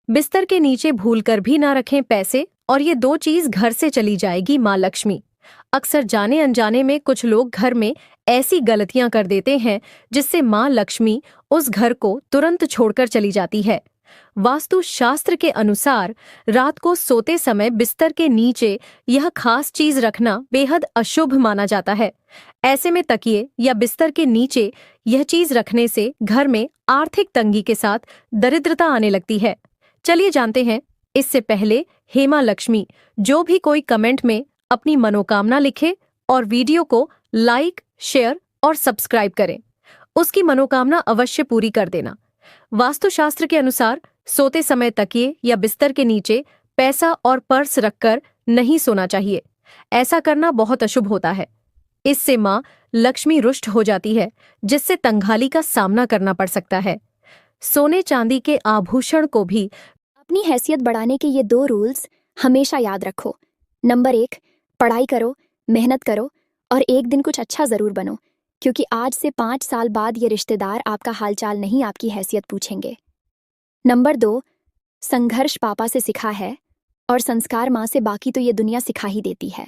बिस्तर के नीचे भूलकर भी ना रखें पैसे, और ये दो चीज घर से चली जाएगी माँ लक्ष्मी। अक्सर जाने अनजाने में कुछ लोग घर में ऐसी गलतियां कर देते हैं जिससे माँ लक्ष्मी उस घर को तुरंत छोड़कर चली जाती है। वास्तु शास्त्र के अनुसार रात को सोते समय बिस्तर के नीचे यह खास चीज रखना बेहद अशुभ माना जाता है। ऐसे में तकिए या बिस्तर के नीचे यह चीज रखने से घर में आर्थिक तंगी के साथ दरिद्रता आने लगती है। चलिए जानते हैं। इससे पहले हेमा लक्ष्मी जो भी कोई कमेंट में अपनी मनोकामना लिखे और वीडियो को लाइक, शेयर और सब्सक्राइब करें, उसकी मनोकामना अवश्य पूरी कर देना। वास्तुशास्त्र के अनुसार सोते समय तकिए या बिस्तर के नीचे पैसा और पर्स रखकर नहीं सोना चाहिए। ऐसा करना बहुत अशुभ होता है। इससे माँ लक्ष्मी रुष्ट हो जाती है, जिससे तंगाली का सामना करना पड़ सकता है। सोने चांदी के आभूषण को भी अपनी हैसियत बढ़ाने के ये 2 रूल्स हमेशा याद रखो। नंबर 1, पढ़ाई करो, मेहनत करो और एक दिन कुछ अच्छा ज़रूर बनो, क्योंकि आज से 5 साल बाद ये रिश्तेदार आपका हालचाल नहीं आपकी हैसियत पूछेंगे। नंबर 2, संघर्ष पापा से सिखा है और संस्कार माँ से, बाकी तो ये दुनिया सिखा ही देती है।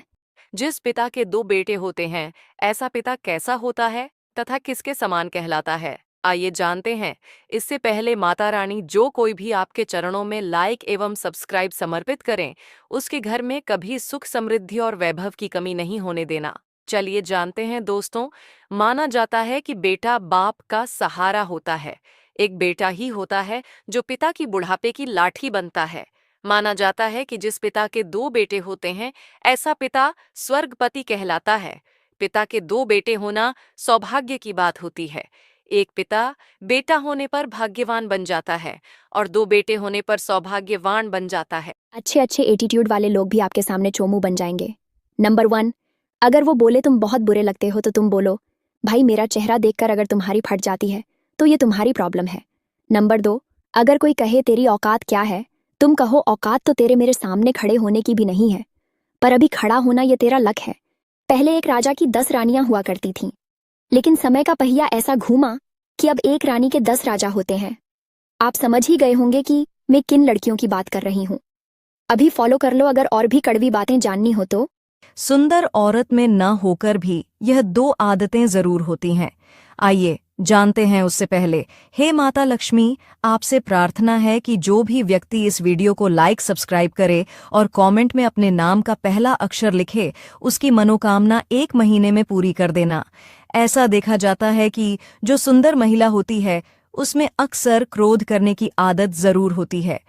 जिस पिता के 2 बेटे होते हैं, ऐसा पिता कैसा होता है तथा किसके समान कहलाता है, आइए जानते हैं। इससे पहले माता रानी जो कोई भी आपके चरणों में लाइक एवं सब्सक्राइब समर्पित करें, उसके घर में कभी सुख, समृद्धि और वैभव की कमी नहीं होने देना। चलिए जानते हैं दोस्तों। माना जाता है कि बेटा बाप का सहारा होता है। एक बेटा ही होता है जो पिता की बुढ़ापे की लाठी बनता है। माना जाता है कि जिस पिता के 2 बेटे होते हैं, ऐसा पिता स्वर्गपति कहलाता है। पिता के 2 बेटे होना सौभाग्य की बात होती है। एक पिता बेटा होने पर भाग्यवान बन जाता है और 2 बेटे होने पर सौभाग्यवान बन जाता है। अच्छे एटीट्यूड वाले लोग भी आपके सामने चोमू बन जाएंगे। नंबर 1, अगर वो बोले तुम बहुत बुरे लगते हो तो तुम बोलो, भाई मेरा चेहरा देखकर अगर तुम्हारी फट जाती है तो ये तुम्हारी प्रॉब्लम है। नंबर 2, अगर कोई कहे तेरी औकात क्या है, तुम कहो औकात तो तेरे मेरे सामने खड़े होने की भी नहीं है, पर अभी खड़ा होना ये तेरा लक है। पहले एक राजा की 10 रानियां हुआ करती थीं, लेकिन समय का पहिया ऐसा घूमा कि अब एक रानी के 10 राजा होते हैं। आप समझ ही गए होंगे कि मैं किन लड़कियों की बात कर रही हूँ। अभी फॉलो कर लो अगर और भी कड़वी बातें जाननी हो तो। सुंदर औरत में न होकर भी यह 2 आदतें जरूर होती हैं। आइए जानते हैं उससे पहले। हे माता लक्ष्मी, आपसे प्रार्थना है कि जो भी व्यक्ति इस वीडियो को लाइक, सब्सक्राइब करे और कमेंट में अपने नाम का पहला अक्षर लिखे, उसकी मनोकामना 1 महीने में पूरी कर देना। ऐसा देखा जाता है कि जो सुंदर महिला होती है, उसमें अक्सर क्रोध करने की आदत जरूर होती है।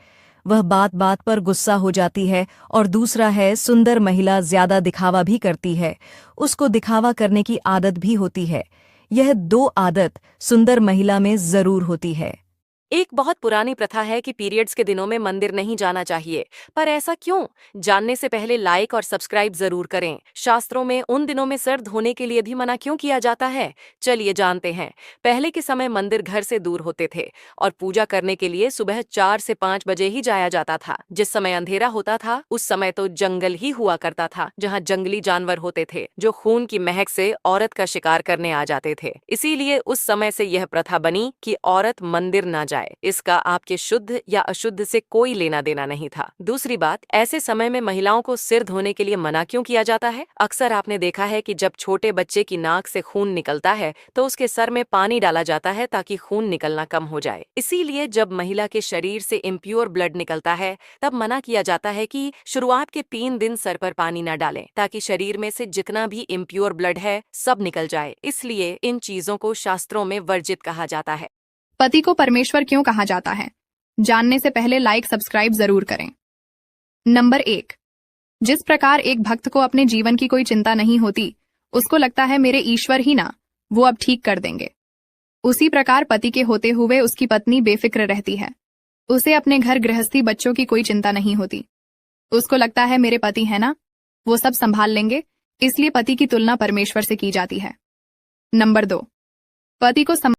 वह बात बात पर गुस्सा हो जाती है। और दूसरा है, सुंदर महिला ज्यादा दिखावा भी करती है। उसको दिखावा करने की आदत भी होती है। यह 2 आदत सुंदर महिला में जरूर होती है। एक बहुत पुरानी प्रथा है कि पीरियड्स के दिनों में मंदिर नहीं जाना चाहिए, पर ऐसा क्यों? जानने से पहले लाइक और सब्सक्राइब जरूर करें। शास्त्रों में उन दिनों में सिर धोने के लिए भी मना क्यों किया जाता है, चलिए जानते हैं। पहले के समय मंदिर घर से दूर होते थे और पूजा करने के लिए सुबह 4 से 5 बजे ही जाया जाता था। जिस समय अंधेरा होता था उस समय तो जंगल ही हुआ करता था, जहाँ जंगली जानवर होते थे जो खून की महक से औरत का शिकार करने आ जाते थे। इसीलिए उस समय से यह प्रथा बनी कि औरत मंदिर न जाए। इसका आपके शुद्ध या अशुद्ध से कोई लेना देना नहीं था। दूसरी बात, ऐसे समय में महिलाओं को सिर धोने के लिए मना क्यों किया जाता है? अक्सर आपने देखा है कि जब छोटे बच्चे की नाक से खून निकलता है तो उसके सर में पानी डाला जाता है ताकि खून निकलना कम हो जाए। इसीलिए जब महिला के शरीर से इम्प्योर ब्लड निकलता है तब मना किया जाता है कि शुरुआत के 3 दिन सर पर पानी न डालें, ताकि शरीर में से जितना भी इम्प्योर ब्लड है सब निकल जाए। इसलिए इन चीजों को शास्त्रों में वर्जित कहा जाता है। पति को परमेश्वर क्यों कहा जाता है? जानने से पहले लाइक, सब्सक्राइब जरूर करें। नंबर 1, जिस प्रकार एक भक्त को अपने जीवन की कोई चिंता नहीं होती, उसको लगता है मेरे ईश्वर ही ना, वो अब ठीक कर देंगे, उसी प्रकार पति के होते हुए उसकी पत्नी बेफिक्र रहती है। उसे अपने घर गृहस्थी, बच्चों की कोई चिंता नहीं होती। उसको लगता है मेरे पति है ना, वो सब संभाल लेंगे, इसलिए पति की तुलना परमेश्वर से की जाती है। नंबर 2, पति को